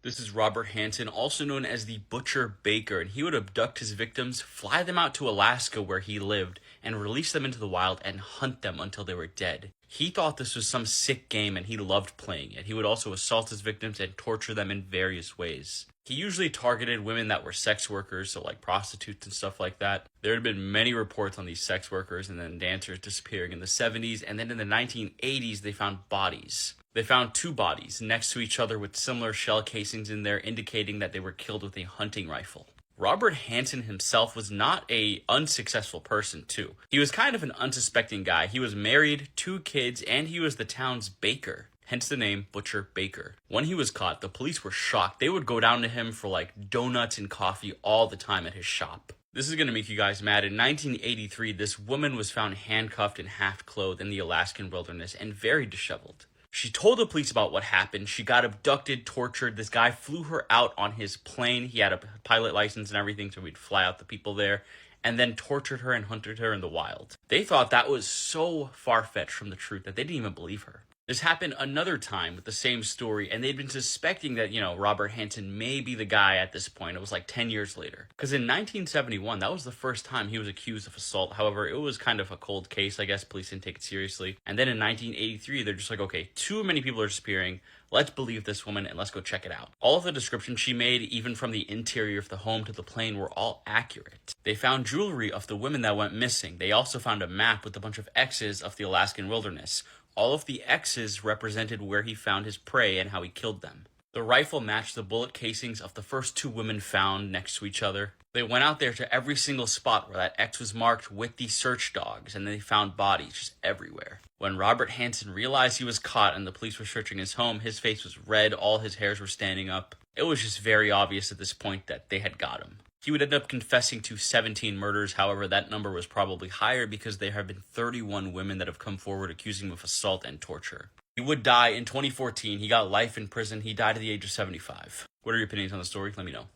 This is Robert Hansen, also known as the Butcher Baker, and he would abduct his victims, fly them out to Alaska where he lived, and release them into the wild and hunt them until they were dead. He thought this was some sick game and he loved playing it. He would also assault his victims and torture them in various ways. He usually targeted women that were sex workers, so like prostitutes and stuff like that. There had been many reports on these sex workers and then dancers disappearing in the 70s, and then in the 1980s they found bodies. They found two bodies next to each other with similar shell casings in there, indicating that they were killed with a hunting rifle. Robert Hansen himself was not a unsuccessful person too. He was kind of an unsuspecting guy. He was married, two kids, and he was the town's baker. Hence the name Butcher Baker. When he was caught, the police were shocked. They would go down to him for like donuts and coffee all the time at his shop. This is going to make you guys mad. In 1983, this woman was found handcuffed and half-clothed in the Alaskan wilderness and very disheveled. She told the police about what happened. She got abducted, tortured. This guy flew her out on his plane. He had a pilot license and everything, so we'd fly out the people there, and then tortured her and hunted her in the wild. They thought that was so far-fetched from the truth that they didn't even believe her. This happened another time with the same story, and they'd been suspecting that, Robert Hansen may be the guy at this point. It was like 10 years later. Because in 1971, that was the first time he was accused of assault. However, it was kind of a cold case. I guess police didn't take it seriously. And then in 1983, they're just like, okay, too many people are disappearing. Let's believe this woman and let's go check it out. All of the descriptions she made, even from the interior of the home to the plane, were all accurate. They found jewelry of the women that went missing. They also found a map with a bunch of X's of the Alaskan wilderness. All of the X's represented where he found his prey and how he killed them. The rifle matched the bullet casings of the first two women found next to each other. They went out there to every single spot where that X was marked with the search dogs, and they found bodies just everywhere. When Robert Hansen realized he was caught and the police were searching his home, his face was red, all his hairs were standing up. It was just very obvious at this point that they had got him. He would end up confessing to 17 murders. However, that number was probably higher because there have been 31 women that have come forward accusing him of assault and torture. He would die in 2014. He got life in prison. He died at the age of 75. What are your opinions on the story? Let me know.